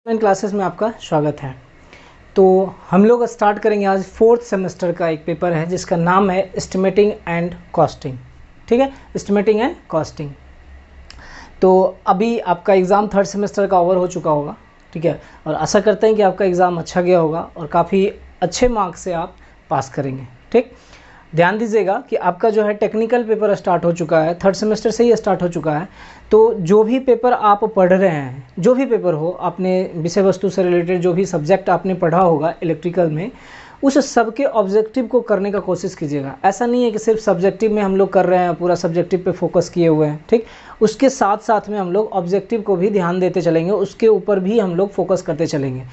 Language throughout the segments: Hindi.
ऑनलाइन क्लासेस में आपका स्वागत है। तो हम लोग स्टार्ट करेंगे आज 4th सेमेस्टर का एक पेपर है जिसका नाम है एस्टिमेटिंग एंड कॉस्टिंग। ठीक है, एस्टिमेटिंग एंड कॉस्टिंग। तो अभी आपका एग्ज़ाम 3rd सेमेस्टर का ओवर हो चुका होगा। ठीक है, और आशा करते हैं कि आपका एग्ज़ाम अच्छा गया होगा और काफ़ी अच्छे मार्क्स से आप पास करेंगे। ठीक, ध्यान दीजिएगा कि आपका जो है टेक्निकल पेपर स्टार्ट हो चुका है, 3rd सेमेस्टर से ही स्टार्ट हो चुका है। तो जो भी पेपर आप पढ़ रहे हैं, जो भी पेपर हो, आपने विषय वस्तु से रिलेटेड जो भी सब्जेक्ट आपने पढ़ा होगा इलेक्ट्रिकल में, उस सब के ऑब्जेक्टिव को करने का कोशिश कीजिएगा। ऐसा नहीं है कि सिर्फ सब्जेक्टिव में हम लोग कर रहे हैं, पूरा सब्जेक्टिव पे फोकस किए हुए हैं। ठीक, उसके साथ साथ में हम लोग ऑब्जेक्टिव को भी ध्यान देते चलेंगे, उसके ऊपर भी हम लोग फोकस करते चलेंगे।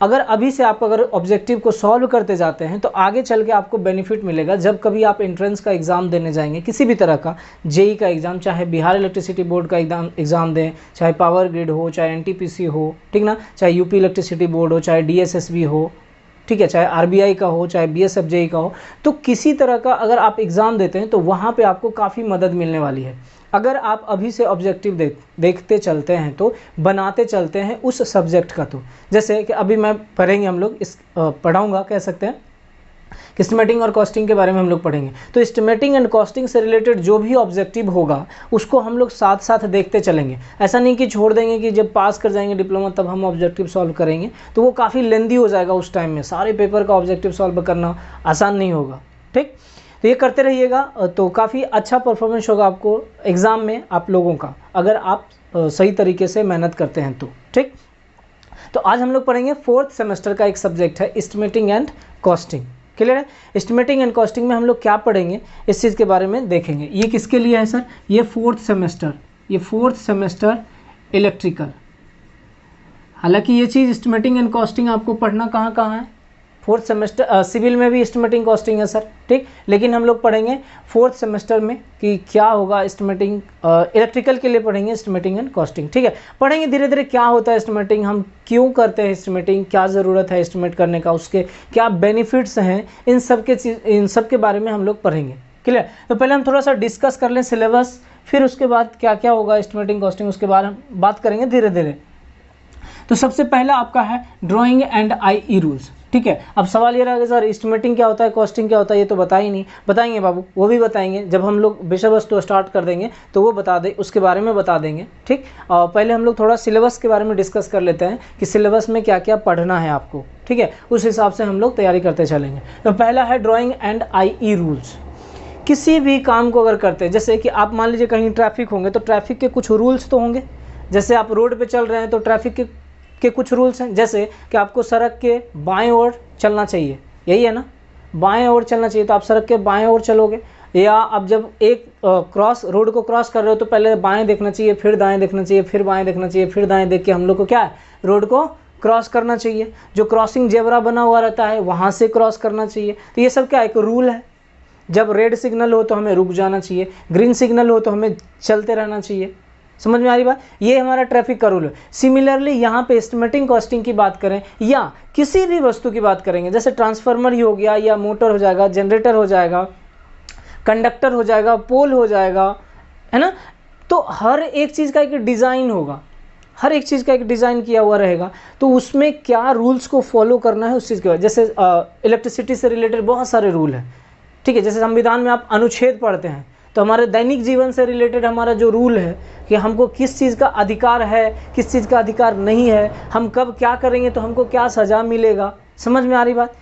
अगर अभी से आप अगर ऑब्जेक्टिव को सॉल्व करते जाते हैं तो आगे चल के आपको बेनिफिट मिलेगा। जब कभी आप एंट्रेंस का एग्ज़ाम देने जाएंगे, किसी भी तरह का जेई का एग्ज़ाम, चाहे बिहार इलेक्ट्रिसिटी बोर्ड का एग्ज़ाम दें, चाहे पावर ग्रिड हो, चाहे एनटीपीसी हो, ठीक ना, चाहे यूपी इलेक्ट्रिसिटी बोर्ड हो, चाहे डीएसएसबी हो, ठीक है, चाहे आरबीआई का हो, चाहे बीएसएफजेई का हो, तो किसी तरह का अगर आप एग्ज़ाम देते हैं तो वहाँ पे आपको काफ़ी मदद मिलने वाली है। अगर आप अभी से ऑब्जेक्टिव देखते चलते हैं तो बनाते चलते हैं उस सब्जेक्ट का। तो जैसे कि अभी मैं पढ़ेंगे, हम लोग इस पढ़ाऊँगा, कह सकते हैं कि एस्टिमेटिंग और कॉस्टिंग के बारे में हम लोग पढ़ेंगे। तो एस्टिमेटिंग एंड कॉस्टिंग से रिलेटेड जो भी ऑब्जेक्टिव होगा उसको हम लोग साथ साथ देखते चलेंगे। ऐसा नहीं कि छोड़ देंगे कि जब पास कर जाएंगे डिप्लोमा तब हम ऑब्जेक्टिव सॉल्व करेंगे, तो वो काफ़ी लेंदी हो जाएगा। उस टाइम में सारे पेपर का ऑब्जेक्टिव सॉल्व करना आसान नहीं होगा। ठीक, तो ये करते रहिएगा तो काफ़ी अच्छा परफॉर्मेंस होगा आपको एग्ज़ाम में आप लोगों का, अगर आप सही तरीके से मेहनत करते हैं तो। ठीक, तो आज हम लोग पढ़ेंगे 4th सेमेस्टर का एक सब्जेक्ट है एस्टिमेटिंग एंड कॉस्टिंग। क्लियर है? एस्टिमेटिंग एंड कॉस्टिंग में हम लोग क्या पढ़ेंगे इस चीज़ के बारे में देखेंगे। ये किसके लिए है सर? ये 4th सेमेस्टर, ये 4th सेमेस्टर इलेक्ट्रिकल। हालांकि ये चीज़ एस्टिमेटिंग एंड कॉस्टिंग आपको पढ़ना कहाँ कहाँ है? 4th सेमेस्टर सिविल में भी एस्टिमेटिंग कॉस्टिंग है सर। ठीक, लेकिन हम लोग पढ़ेंगे 4th सेमेस्टर में कि क्या होगा एस्टिमेटिंग, इलेक्ट्रिकल के लिए पढ़ेंगे एस्टिमेटिंग एंड कॉस्टिंग। ठीक है, पढ़ेंगे धीरे धीरे क्या होता है एस्टिमेटिंग, हम क्यों करते हैं एस्टिमेटिंग, क्या ज़रूरत है एस्टिमेट करने का, उसके क्या बेनिफिट्स हैं, इन सब के बारे में हम लोग पढ़ेंगे। क्लियर? तो पहले हम थोड़ा सा डिस्कस कर लें सिलेबस, फिर उसके बाद क्या क्या होगा एस्टिमेटिंग कॉस्टिंग, उसके बाद हम बात करेंगे धीरे धीरे। तो सबसे पहला आपका है ड्राइंग एंड आईई रूल्स। ठीक है, अब सवाल ये रहा कि सर एस्टिमेटिंग क्या होता है, कॉस्टिंग क्या होता है, ये तो बता ही नहीं। बताएंगे बाबू, वो भी बताएंगे। जब हम लोग विषय वस्तु स्टार्ट कर देंगे तो वो बता दे, उसके बारे में बता देंगे। ठीक, और पहले हम लोग थोड़ा सिलेबस के बारे में डिस्कस कर लेते हैं कि सिलेबस में क्या क्या पढ़ना है आपको। ठीक है, उस हिसाब से हम लोग तैयारी करते चलेंगे। तो पहला है ड्राइंग एंड आईई रूल्स। किसी भी काम को अगर करते हैं, जैसे कि आप मान लीजिए कहीं ट्रैफिक होंगे तो ट्रैफिक के कुछ रूल्स तो होंगे। जैसे आप रोड पर चल रहे हैं तो ट्रैफिक के कुछ रूल्स हैं, जैसे कि आपको सड़क के बाएं ओर चलना चाहिए, यही है ना, बाएं ओर चलना चाहिए, तो आप सड़क के बाएं ओर चलोगे। या आप जब एक रोड को क्रॉस कर रहे हो तो पहले बाएं देखना चाहिए, फिर दाएं देखना चाहिए, फिर बाएं देखना चाहिए, फिर दाएं देख के हम लोग को क्या है, रोड को क्रॉस करना चाहिए। जो क्रॉसिंग जेब्रा बना हुआ रहता है वहाँ से क्रॉस करना चाहिए। तो ये सब क्या एक रूल है। जब रेड सिग्नल हो तो हमें रुक जाना चाहिए, ग्रीन सिग्नल हो तो हमें चलते रहना चाहिए। समझ में आ रही बात? ये हमारा ट्रैफिक का रूल है। सिमिलरली यहाँ पे एस्टिमेटिंग कॉस्टिंग की बात करें या किसी भी वस्तु की बात करेंगे, जैसे ट्रांसफार्मर ही हो गया, या मोटर हो जाएगा, जनरेटर हो जाएगा, कंडक्टर हो जाएगा, पोल हो जाएगा, है ना, तो हर एक चीज़ का एक डिज़ाइन होगा, हर एक चीज़ का एक डिज़ाइन किया हुआ रहेगा। तो उसमें क्या रूल्स को फॉलो करना है उस चीज़ के बाद, जैसे इलेक्ट्रिसिटी से रिलेटेड बहुत सारे रूल हैं। ठीक है, जैसे संविधान में आप अनुच्छेद पढ़ते हैं तो हमारे दैनिक जीवन से रिलेटेड हमारा जो रूल है कि हमको किस चीज़ का अधिकार है, किस चीज़ का अधिकार नहीं है, हम कब क्या करेंगे तो हमको क्या सज़ा मिलेगा। समझ में आ रही बात?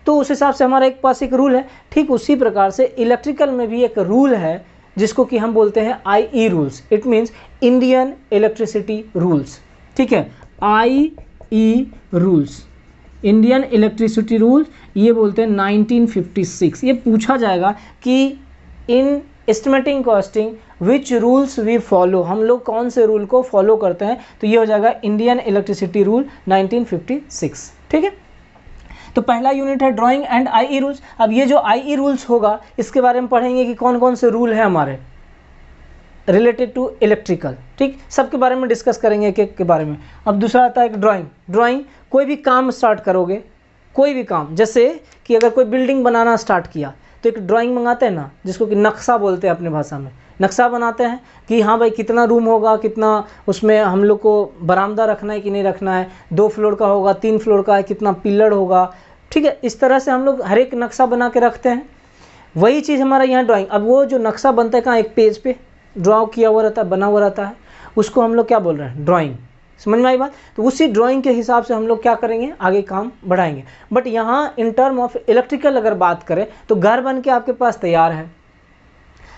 तो उस हिसाब से हमारा एक पास एक रूल है। ठीक उसी प्रकार से इलेक्ट्रिकल में भी एक रूल है जिसको कि हम बोलते हैं IE rules. It means Indian electricity rules. ठीक है, IE rules, Indian electricity rules, ये बोलते हैं 1956। ये पूछा जाएगा कि in estimating costing which rules we follow, हम लोग कौन से रूल को फॉलो करते हैं, तो ये हो जाएगा इंडियन इलेक्ट्रिसिटी रूल 1956। ठीक है, तो पहला यूनिट है ड्राइंग एंड आईई रूल्स। अब ये जो आईई रूल्स होगा इसके बारे में पढ़ेंगे कि कौन कौन से रूल हैं हमारे रिलेटेड टू इलेक्ट्रिकल। ठीक, सबके बारे में डिस्कस करेंगे एक एक के बारे में। अब दूसरा आता है ड्राइंग। ड्राइंग, कोई भी काम स्टार्ट करोगे, कोई भी काम, जैसे कि अगर कोई बिल्डिंग बनाना स्टार्ट किया तो एक ड्राइंग मंगाते हैं ना, जिसको कि नक्शा बोलते हैं अपने भाषा में, नक्शा बनाते हैं कि हाँ भाई कितना रूम होगा, कितना उसमें हम लोग को बरामदा रखना है कि नहीं रखना है, 2 फ्लोर का होगा, 3 फ्लोर का है, कितना पिलर होगा, ठीक है। इस तरह से हम लोग हर एक नक्शा बना के रखते हैं। वही चीज़ हमारा यहाँ ड्राइंग, अब वो जो नक्शा बनता है कहाँ, एक पेज पे ड्रॉ किया हुआ रहता है, बना हुआ रहता है, उसको हम लोग क्या बोल रहे हैं, ड्राइंग। समझ में आई बात? तो उसी ड्राइंग के हिसाब से हम लोग क्या करेंगे, आगे काम बढ़ाएंगे। बट यहाँ इन टर्म ऑफ इलेक्ट्रिकल अगर बात करें तो घर बन के आपके पास तैयार है,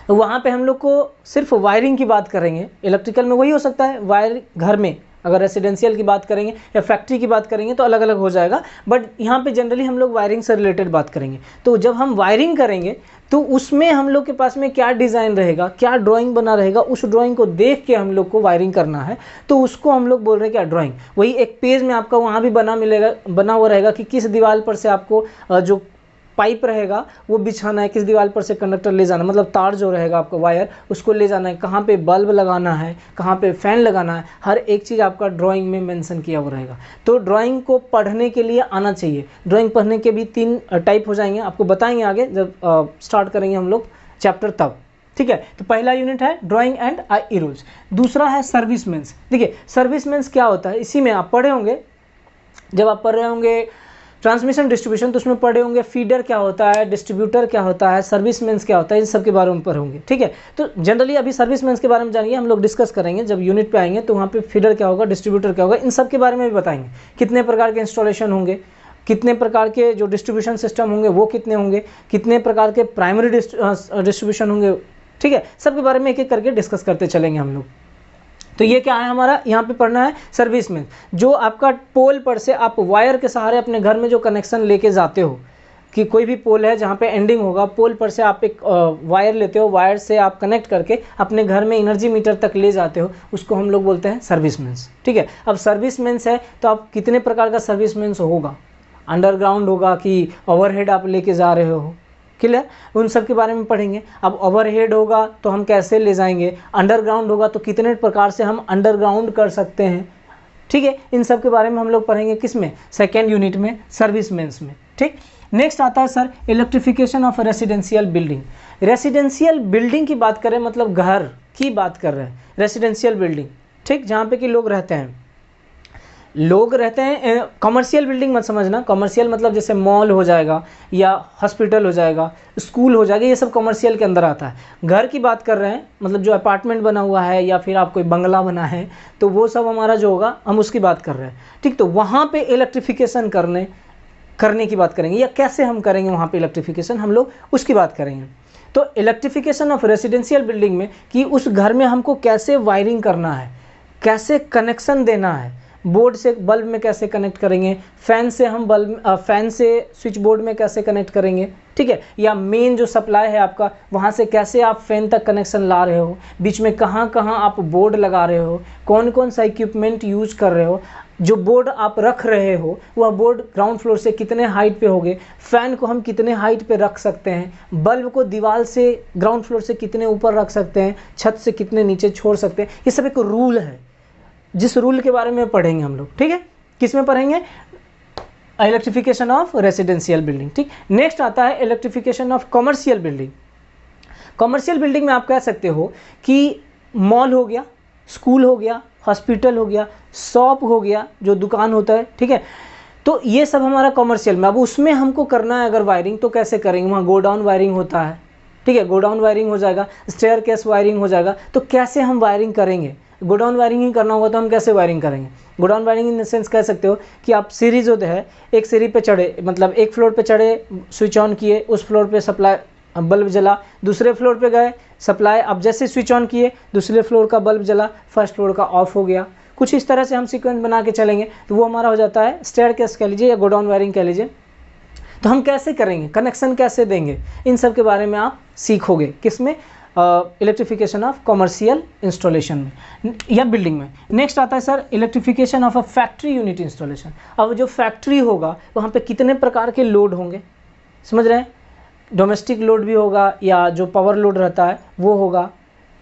तो वहाँ पे हम लोग को सिर्फ वायरिंग की बात करेंगे। इलेक्ट्रिकल में वही हो सकता है वायर घर में, अगर रेसिडेंशियल की बात करेंगे या फैक्ट्री की बात करेंगे तो अलग अलग हो जाएगा, बट यहाँ पे जनरली हम लोग वायरिंग से रिलेटेड बात करेंगे। तो जब हम वायरिंग करेंगे तो उसमें हम लोग के पास में क्या डिज़ाइन रहेगा, क्या ड्राइंग बना रहेगा, उस ड्राइंग को देख के हम लोग को वायरिंग करना है, तो उसको हम लोग बोल रहे हैं क्या, ड्राइंग। वही एक पेज में आपका वहाँ भी बना हुआ रहेगा कि किस दीवार पर से आपको जो पाइप रहेगा वो बिछाना है, किस दीवार पर से कंडक्टर ले जाना, मतलब तार जो रहेगा आपका वायर उसको ले जाना है, कहाँ पे बल्ब लगाना है, कहाँ पे फैन लगाना है, हर एक चीज़ आपका ड्राइंग में मेंशन किया हुआ रहेगा। तो ड्राइंग को पढ़ने के लिए आना चाहिए। ड्राइंग पढ़ने के भी 3 टाइप हो जाएंगे, आपको बताएंगे आगे जब स्टार्ट करेंगे हम लोग चैप्टर तब, ठीक है। तो पहला यूनिट है ड्राइंग एंड आई रूल्स, दूसरा है सर्विसमेंस। देखिए सर्विसमेंस क्या होता है, इसी में आप पढ़े होंगे, जब आप पढ़ रहे होंगे ट्रांसमिशन डिस्ट्रीब्यूशन तो उसमें पढ़े होंगे फीडर क्या होता है, डिस्ट्रीब्यूटर क्या होता है, सर्विसमेंस क्या होता है, इन सब के बारे में पढ़े होंगे, ठीक है। तो जनरली अभी सर्विसमेंस के बारे में जानिए, हम लोग डिस्कस करेंगे जब यूनिट पे आएंगे, तो वहाँ पे फीडर क्या होगा, डिस्ट्रीब्यूटर क्या होगा, इन सब के बारे में भी बताएंगे। कितने प्रकार के इंस्टॉलेशन होंगे, कितने प्रकार के जो डिस्ट्रीब्यूशन सिस्टम होंगे वो कितने होंगे, कितने प्रकार के प्राइमरी डिस्ट्रीब्यूशन होंगे, ठीक है। सबके बारे में एक एक करके डिस्कस करते चलेंगे हम लोग। तो ये क्या है हमारा, यहाँ पे पढ़ना है सर्विसमेन, जो आपका पोल पर से आप वायर के सहारे अपने घर में जो कनेक्शन लेके जाते हो, कि कोई भी पोल है जहाँ पे एंडिंग होगा, पोल पर से आप एक वायर लेते हो, वायर से आप कनेक्ट करके अपने घर में एनर्जी मीटर तक ले जाते हो, उसको हम लोग बोलते हैं सर्विसमेंस, ठीक है। अब सर्विसमेंस है तो आप कितने प्रकार का सर्विसमेंस होगा, अंडरग्राउंड होगा कि ओवरहेड आप लेके जा रहे हो, क्लियर, उन सब के बारे में पढ़ेंगे। अब ओवरहेड होगा तो हम कैसे ले जाएंगे, अंडरग्राउंड होगा तो कितने प्रकार से हम अंडरग्राउंड कर सकते हैं, ठीक है। इन सब के बारे में हम लोग पढ़ेंगे किस में, सेकेंड यूनिट में, सर्विसमेंस में, ठीक। नेक्स्ट आता है sir electrification of residential building. Residential building की बात करें मतलब घर की बात कर रहे हैं, रेसिडेंशियल बिल्डिंग, ठीक, जहाँ पे कि लोग रहते हैं, कमर्शियल बिल्डिंग मत समझना, कमर्शियल मतलब जैसे मॉल हो जाएगा या हॉस्पिटल हो जाएगा, स्कूल हो जाएगा, ये सब कमर्शियल के अंदर आता है। घर की बात कर रहे हैं मतलब जो अपार्टमेंट बना हुआ है या फिर आप कोई बंगला बना है, तो वो सब हमारा जो होगा हम उसकी बात कर रहे हैं, ठीक। तो वहाँ पे इलेक्ट्रिफिकेशन करने की बात करेंगे, या कैसे हम करेंगे वहाँ पे इलेक्ट्रिफिकेशन, हम लोग उसकी बात करेंगे। तो इलेक्ट्रिफिकेशन ऑफ रेसिडेंशियल बिल्डिंग में कि उस घर में हमको कैसे वायरिंग करना है, कैसे कनेक्शन देना है, बोर्ड से बल्ब में कैसे कनेक्ट करेंगे, फैन से हम फैन से स्विच बोर्ड में कैसे कनेक्ट करेंगे, ठीक है, या मेन जो सप्लाई है आपका वहाँ से कैसे आप फैन तक कनेक्शन ला रहे हो, बीच में कहाँ कहाँ आप बोर्ड लगा रहे हो, कौन कौन सा इक्विपमेंट यूज कर रहे हो, जो बोर्ड आप रख रहे हो वह बोर्ड ग्राउंड फ्लोर से कितने हाइट पे होंगे, फैन को हम कितने हाइट पे रख सकते हैं, बल्ब को दीवार से ग्राउंड फ्लोर से कितने ऊपर रख सकते हैं, छत से कितने नीचे छोड़ सकते हैं, ये सब एक रूल है, जिस रूल के बारे में पढ़ेंगे हम लोग, ठीक है। किस में पढ़ेंगे, इलेक्ट्रिफिकेशन ऑफ रेसिडेंशियल बिल्डिंग, ठीक। नेक्स्ट आता है electrification of commercial building. Commercial building में आप कह सकते हो कि मॉल हो गया, स्कूल हो गया, हॉस्पिटल हो गया, शॉप हो गया, जो दुकान होता है, ठीक है। तो ये सब हमारा कमर्शियल में। अब उसमें हमको करना है अगर वायरिंग तो कैसे करेंगे, वहाँ गोडाउन वायरिंग होता है, ठीक है, गोडाउन वायरिंग हो जाएगा, स्टेयरकेस वायरिंग हो जाएगा। तो कैसे हम वायरिंग करेंगे, गोडाउन वायरिंग ही करना होगा तो हम कैसे वायरिंग करेंगे। Godown wiring in the sense कह सकते हो कि आप सीढ़ी जो है, एक सीढ़ी पे चढ़े, मतलब एक फ्लोर पे चढ़े, स्विच ऑन किए, उस फ्लोर पे सप्लाई बल्ब जला, दूसरे फ्लोर पे गए, सप्लाई अब जैसे स्विच ऑन किए दूसरे फ्लोर का बल्ब जला, फर्स्ट फ्लोर का ऑफ हो गया। कुछ इस तरह से हम सीक्वेंस बना के चलेंगे तो वो हमारा हो जाता है स्टेयरकेस कह लीजिए या गोडाउन वायरिंग कह लीजिए। तो हम कैसे करेंगे, कनेक्शन कैसे देंगे, इन सब के बारे में आप सीखोगे किसमें, इलेक्ट्रिफिकेशन ऑफ कमर्शियल इंस्टॉलेशन में या बिल्डिंग में। नेक्स्ट आता है sir electrification of a factory unit installation. अब जो फैक्ट्री होगा वहाँ पे कितने प्रकार के लोड होंगे, समझ रहे हैं, डोमेस्टिक लोड भी होगा या जो पावर लोड रहता है वो होगा,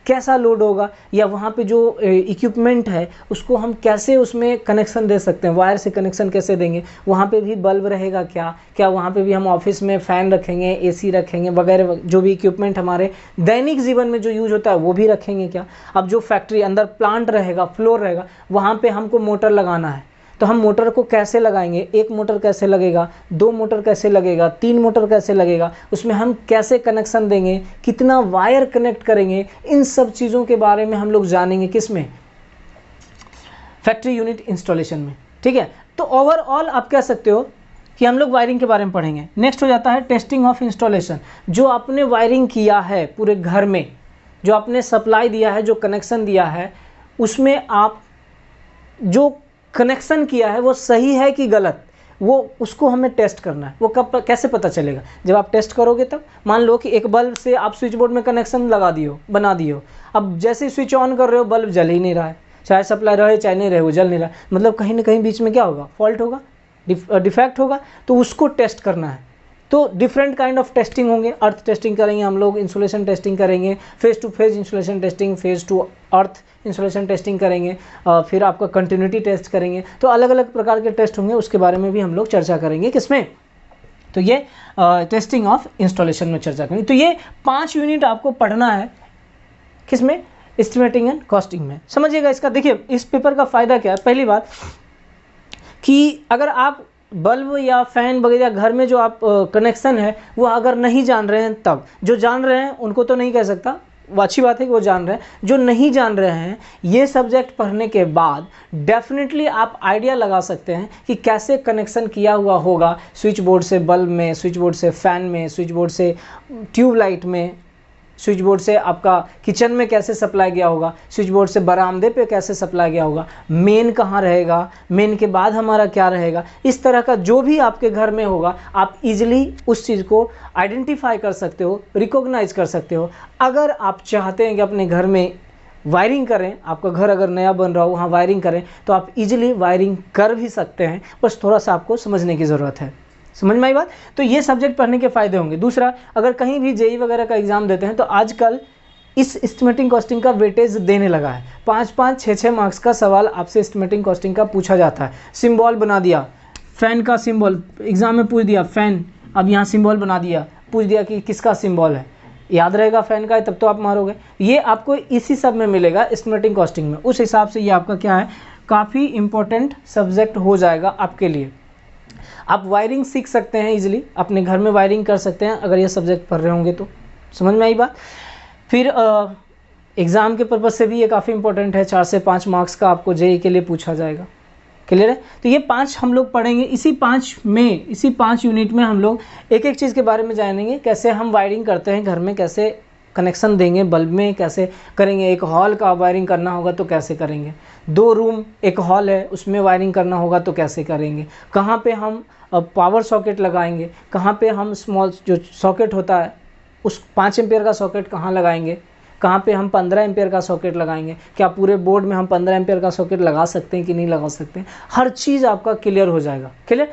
कैसा लोड होगा, या वहाँ पे जो इक्विपमेंट है उसको हम कैसे उसमें कनेक्शन दे सकते हैं, वायर से कनेक्शन कैसे देंगे, वहाँ पे भी बल्ब रहेगा क्या वहाँ पे भी हम ऑफिस में फ़ैन रखेंगे, एसी रखेंगे वगैरह, जो भी इक्विपमेंट हमारे दैनिक जीवन में जो यूज होता है वो भी रखेंगे क्या। अब जो फैक्ट्री अंदर प्लांट रहेगा, फ्लोर रहेगा, वहाँ पे हमको मोटर लगाना है, तो हम मोटर को कैसे लगाएंगे, एक मोटर कैसे लगेगा, 2 मोटर कैसे लगेगा, 3 मोटर कैसे लगेगा, उसमें हम कैसे कनेक्शन देंगे, कितना वायर कनेक्ट करेंगे, इन सब चीज़ों के बारे में हम लोग जानेंगे किसमें, फैक्ट्री यूनिट इंस्टॉलेशन में। ठीक है, तो ओवरऑल आप कह सकते हो कि हम लोग वायरिंग के बारे में पढ़ेंगे। नेक्स्ट हो जाता है टेस्टिंग ऑफ इंस्टॉलेशन। जो आपने वायरिंग किया है पूरे घर में, जो आपने सप्लाई दिया है, जो कनेक्शन दिया है, उसमें आप जो कनेक्शन किया है वो सही है कि गलत, वो उसको हमें टेस्ट करना है। वो कब कैसे पता चलेगा, जब आप टेस्ट करोगे तब। मान लो कि एक बल्ब से आप स्विच बोर्ड में कनेक्शन लगा दियो, बना दियो, अब जैसे ही स्विच ऑन कर रहे हो बल्ब जल ही नहीं रहा है, चाहे सप्लाई रहे चाहे नहीं रहे, वो जल नहीं रहा, मतलब कहीं ना कहीं बीच में क्या होगा, फॉल्ट होगा, डिफेक्ट होगा, तो उसको टेस्ट करना है। तो डिफरेंट काइंड ऑफ टेस्टिंग होंगे, अर्थ टेस्टिंग करेंगे हम लोग, इंसुलेशन टेस्टिंग करेंगे, phase to phase insulation testing, phase to earth insulation testing करेंगे, फिर आपका कंटिन्यूटी टेस्ट करेंगे। तो अलग अलग प्रकार के टेस्ट होंगे, उसके बारे में भी हम लोग चर्चा करेंगे किसमें, तो ये टेस्टिंग ऑफ इंस्टॉलेशन में चर्चा करेंगे। तो ये 5 यूनिट आपको पढ़ना है किसमें, एस्टिमेटिंग एंड कॉस्टिंग में। समझिएगा इसका, देखिए इस पेपर का फ़ायदा क्या है। पहली बात कि अगर आप बल्ब या फ़ैन वगैरह घर में जो आप कनेक्शन है वो अगर नहीं जान रहे हैं, तब जो जान रहे हैं उनको तो नहीं कह सकता, वो अच्छी बात है कि वो जान रहे हैं। जो नहीं जान रहे हैं, ये सब्जेक्ट पढ़ने के बाद डेफिनेटली आप आइडिया लगा सकते हैं कि कैसे कनेक्शन किया हुआ होगा स्विच बोर्ड से बल्ब में, स्विच बोर्ड से फ़ैन में, स्विच बोर्ड से ट्यूबलाइट में, स्विच बोर्ड से आपका किचन में कैसे सप्लाई गया होगा, स्विच बोर्ड से बरामदे पे कैसे सप्लाई गया होगा, मेन कहाँ रहेगा, मेन के बाद हमारा क्या रहेगा। इस तरह का जो भी आपके घर में होगा आप इजीली उस चीज़ को आइडेंटिफाई कर सकते हो, रिकॉग्नाइज कर सकते हो। अगर आप चाहते हैं कि अपने घर में वायरिंग करें, आपका घर अगर नया बन रहा हो वहाँ वायरिंग करें, तो आप इजीली वायरिंग कर भी सकते हैं, बस थोड़ा सा आपको समझने की ज़रूरत है। समझ में आई बात। तो ये सब्जेक्ट पढ़ने के फ़ायदे होंगे। दूसरा, अगर कहीं भी जेई वगैरह का एग्ज़ाम देते हैं तो आजकल इस एस्टिमेटिंग कॉस्टिंग का वेटेज देने लगा है। 5-5, 6-6 मार्क्स का सवाल आपसे एस्टिमेटिंग कॉस्टिंग का पूछा जाता है। सिंबल बना दिया, फ़ैन का सिंबल एग्ज़ाम में पूछ दिया, फ़ैन, अब यहाँ सिंबल बना दिया, पूछ दिया कि किसका सिंबल है, याद रहेगा फ़ैन का है तब तो आप मारोगे। ये आपको इसी सब में मिलेगा एस्टिमेटिंग कॉस्टिंग में। उस हिसाब से ये आपका क्या है, काफ़ी इंपॉर्टेंट सब्जेक्ट हो जाएगा आपके लिए। आप वायरिंग सीख सकते हैं इजीली, अपने घर में वायरिंग कर सकते हैं अगर ये सब्जेक्ट पढ़ रहे होंगे तो। समझ में आई बात। फिर एग्ज़ाम के पर्पज़ से भी ये काफ़ी इंपॉर्टेंट है, 4 से 5 मार्क्स का आपको जेई के लिए पूछा जाएगा। क्लियर है। तो ये 5 हम लोग पढ़ेंगे। इसी 5 यूनिट में हम लोग एक एक चीज़ के बारे में जानेंगे, कैसे हम वायरिंग करते हैं घर में, कैसे कनेक्शन देंगे बल्ब में, कैसे करेंगे, एक हॉल का वायरिंग करना होगा तो कैसे करेंगे, 2 रूम एक हॉल है उसमें वायरिंग करना होगा तो कैसे करेंगे, कहाँ पे हम पावर सॉकेट लगाएंगे, कहाँ पे हम स्मॉल जो सॉकेट होता है उस 5 एम्पियर का सॉकेट कहाँ लगाएंगे, कहाँ पे हम 15 एम्पियर का सॉकेट लगाएंगे, क्या पूरे बोर्ड में हम 15 एम्पियर का सॉकेट लगा सकते हैं कि नहीं लगा सकते हैं, हर चीज़ आपका क्लियर हो जाएगा। क्लियर।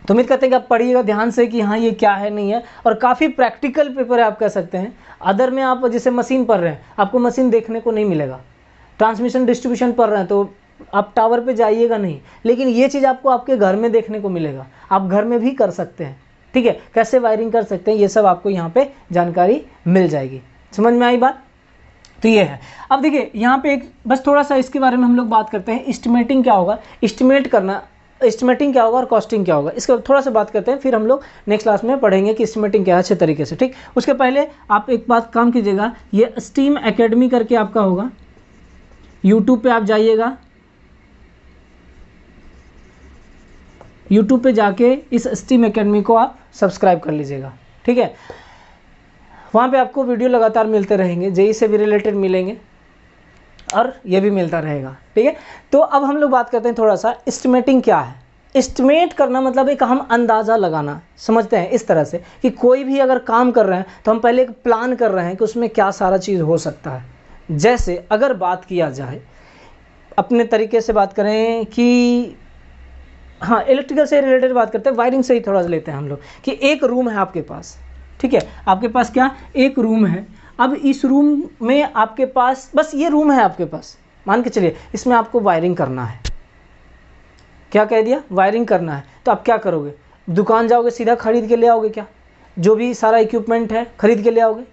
तो उम्मीद करते हैं कि आप पढ़िएगा ध्यान से कि हाँ ये क्या है नहीं है, और काफ़ी प्रैक्टिकल पेपर है आप कह सकते हैं। अदर में आप जैसे मशीन पढ़ रहे हैं, आपको मशीन देखने को नहीं मिलेगा, ट्रांसमिशन डिस्ट्रीब्यूशन पढ़ रहे हैं तो आप टावर पे जाइएगा नहीं, लेकिन ये चीज़ आपको आपके घर में देखने को मिलेगा, आप घर में भी कर सकते हैं। ठीक है, कैसे वायरिंग कर सकते हैं ये सब आपको यहाँ पे जानकारी मिल जाएगी। समझ में आई बात। तो ये है। अब देखिए यहाँ पे एक बस थोड़ा सा इसके बारे में हम लोग बात करते हैं, एस्टिमेटिंग क्या होगा, एस्टिमेट करना, एस्टिमेटिंग क्या होगा और कॉस्टिंग क्या होगा, इसका थोड़ा सा बात करते हैं, फिर हम लोग नेक्स्ट क्लास में पढ़ेंगे कि एस्टिमेटिंग क्या है अच्छे तरीके से। ठीक, उसके पहले आप एक बात काम कीजिएगा, ये स्टीम एकेडमी करके आपका होगा, यूट्यूब पे आप जाइएगा, यूट्यूब पे जाके इस स्टीम एकेडमी को आप सब्सक्राइब कर लीजिएगा। ठीक है, वहाँ पे आपको वीडियो लगातार मिलते रहेंगे, जेई से भी रिलेटेड मिलेंगे और ये भी मिलता रहेगा। ठीक है, तो अब हम लोग बात करते हैं थोड़ा सा एस्टिमेटिंग क्या है। एस्टिमेट करना मतलब एक हम अंदाज़ा लगाना, समझते हैं इस तरह से कि कोई भी अगर काम कर रहे हैं तो हम पहले एक प्लान कर रहे हैं कि उसमें क्या सारा चीज़ हो सकता है। जैसे अगर बात किया जाए, अपने तरीके से बात करें कि हाँ इलेक्ट्रिकल से रिलेटेड बात करते हैं, वायरिंग से ही थोड़ा सा लेते हैं हम लोग कि एक रूम है आपके पास। ठीक है, आपके पास क्या एक रूम है, अब इस रूम में आपके पास बस ये रूम है आपके पास, मान के चलिए इसमें आपको वायरिंग करना है। क्या कह दिया? वायरिंग करना है। तो आप क्या करोगे? दुकान जाओगे, सीधा खरीद के ले आओगे क्या? जो भी सारा इक्विपमेंट है खरीद के ले आओगे?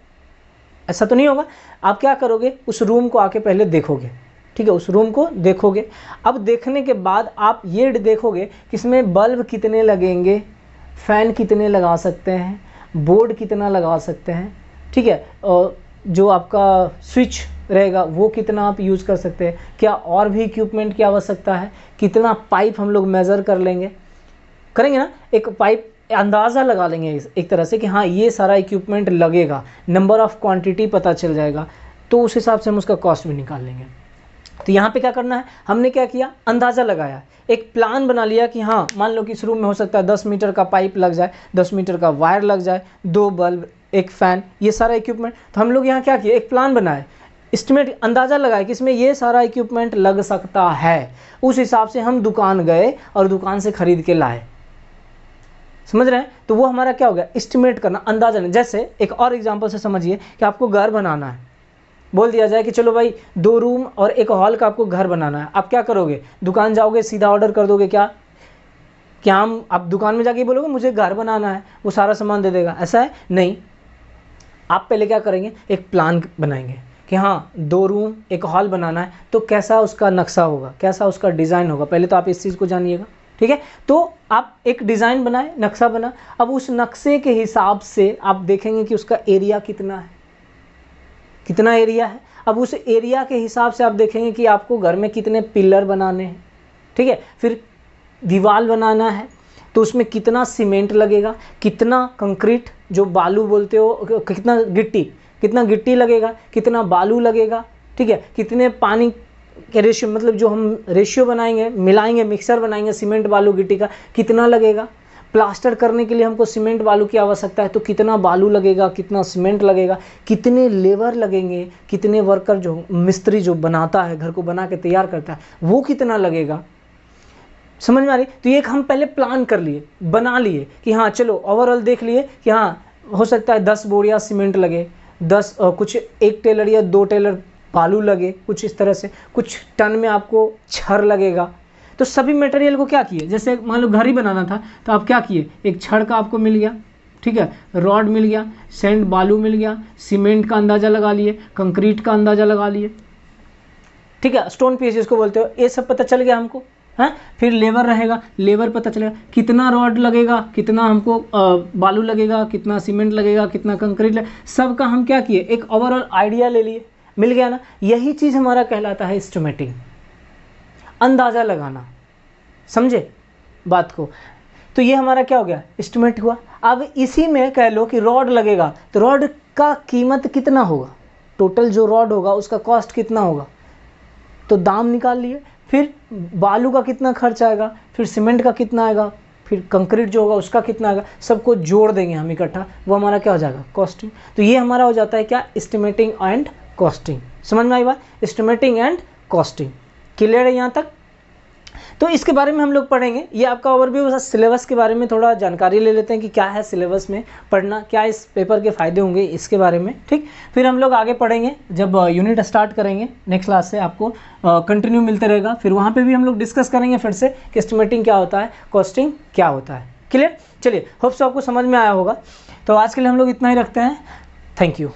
ऐसा तो नहीं होगा। आप क्या करोगे? उस रूम को आके पहले देखोगे, ठीक है, उस रूम को देखोगे। अब देखने के बाद आप ये देखोगे कि इसमें बल्ब कितने लगेंगे, फ़ैन कितने लगा सकते हैं, बोर्ड कितना लगा सकते हैं, ठीक है, और जो आपका स्विच रहेगा वो कितना आप यूज़ कर सकते हैं, क्या और भी इक्विपमेंट की आवश्यकता है, कितना पाइप हम लोग मेज़र कर लेंगे, करेंगे ना, एक पाइप अंदाज़ा लगा लेंगे एक तरह से कि हाँ ये सारा इक्विपमेंट लगेगा, नंबर ऑफ़ क्वांटिटी पता चल जाएगा, तो उस हिसाब से हम उसका कॉस्ट भी निकाल लेंगे। तो यहाँ पे क्या करना है, हमने क्या किया, अंदाज़ा लगाया, एक प्लान बना लिया कि हाँ मान लो कि इस रूम में हो सकता है 10 मीटर का पाइप लग जाए, 10 मीटर का वायर लग जाए, 2 बल्ब, एक फ़ैन, ये सारा इक्विपमेंट। तो हम लोग यहाँ क्या किए, एक प्लान बनाए, एस्टिमेट अंदाज़ा लगाया कि इसमें ये सारा इक्विपमेंट लग सकता है। उस हिसाब से हम दुकान गए और दुकान से ख़रीद के लाए। समझ रहे हैं? तो वो हमारा क्या हो गया, एस्टिमेट करना, अंदाजा नहीं। जैसे एक और एग्जांपल से समझिए कि आपको घर बनाना है, बोल दिया जाए कि चलो भाई 2 रूम और 1 हॉल का आपको घर बनाना है। आप क्या करोगे, दुकान जाओगे, सीधा ऑर्डर कर दोगे क्या हम आप दुकान में जाके बोलोगे मुझे घर बनाना है, वो सारा सामान दे देगा? ऐसा है नहीं। आप पहले क्या करेंगे, एक प्लान बनाएंगे कि हाँ 2 रूम 1 हॉल बनाना है, तो कैसा उसका नक्शा होगा, कैसा उसका डिज़ाइन होगा, पहले तो आप इस चीज़ को जानिएगा, ठीक है। तो आप एक डिज़ाइन बनाए, नक्शा बना, अब उस नक्शे के हिसाब से आप देखेंगे कि उसका एरिया कितना है, कितना एरिया है। अब उस एरिया के हिसाब से आप देखेंगे कि आपको घर में कितने पिलर बनाने हैं, ठीक है, फिर दीवार बनाना है तो उसमें कितना सीमेंट लगेगा, कितना कंक्रीट जो बालू बोलते हो, कितना गिट्टी लगेगा, कितना बालू लगेगा, ठीक है, कितने पानी के रेशियो, मतलब जो हम रेशियो बनाएंगे, मिलाएंगे, मिक्सर बनाएंगे सीमेंट बालू गिट्टी का, कितना लगेगा। प्लास्टर करने के लिए हमको सीमेंट बालू की आवश्यकता है, तो कितना बालू लगेगा, कितना सीमेंट लगेगा, कितने लेबर लगेंगे, कितने वर्कर, जो मिस्त्री जो बनाता है, घर को बना के तैयार करता है, वो कितना लगेगा। समझ में आ रही? तो ये हम पहले प्लान कर लिए, बना लिए कि हाँ चलो ओवरऑल देख लिए कि हाँ हो सकता है 10 बोरियां सीमेंट लगे, 10 कुछ 1 टेलर या 2 टेलर बालू लगे, कुछ इस तरह से, कुछ टन में आपको छड़ लगेगा। तो सभी मटेरियल को क्या किए, जैसे मान लो घर ही बनाना था तो आप क्या किए, एक छड़ का आपको मिल गया, ठीक है, रॉड मिल गया, सैंड बालू मिल गया, सीमेंट का अंदाज़ा लगा लिए, कंक्रीट का अंदाज़ा लगा लिए, ठीक है, स्टोन पीस जिसको बोलते हो, ये सब पता चल गया हमको, है। फिर लेबर रहेगा, लेबर पता चलेगा कितना रॉड लगेगा, कितना हमको बालू लगेगा, कितना सीमेंट लगेगा, कितना कंक्रीट लगेगा, सबका हम क्या किए, एक ओवरऑल आइडिया ले लिए, मिल गया ना। यही चीज़ हमारा कहलाता है एस्टिमेटिंग, अंदाज़ा लगाना। समझे बात को? तो ये हमारा क्या हो गया, एस्टिमेट हुआ। अब इसी में कह लो कि रॉड लगेगा, तो रॉड का कीमत कितना होगा, टोटल जो रॉड होगा उसका कॉस्ट कितना होगा, तो दाम निकाल लिए। फिर बालू का कितना खर्च आएगा, फिर सीमेंट का कितना आएगा, फिर कंक्रीट जो होगा उसका कितना आएगा, सबको जोड़ देंगे हम इकट्ठा, वो हमारा क्या हो जाएगा, कॉस्टिंग। तो ये हमारा हो जाता है क्या, एस्टिमेटिंग एंड कॉस्टिंग। समझ में आई बात, एस्टिमेटिंग एंड कॉस्टिंग। क्लियर है यहाँ तक? तो इसके बारे में हम लोग पढ़ेंगे। ये आपका ओवरव्यू, सिलेबस के बारे में थोड़ा जानकारी ले लेते हैं कि क्या है सिलेबस में पढ़ना, क्या इस पेपर के फ़ायदे होंगे इसके बारे में, ठीक। फिर हम लोग आगे पढ़ेंगे जब यूनिट स्टार्ट करेंगे नेक्स्ट क्लास से, आपको कंटिन्यू मिलते रहेगा। फिर वहाँ पे भी हम लोग डिस्कस करेंगे फिर से कि एस्टिमेटिंग क्या होता है, कॉस्टिंग क्या होता है। क्लियर? चलिए, होप सो आपको समझ में आया होगा। तो आज के लिए हम लोग इतना ही रखते हैं। Thank you.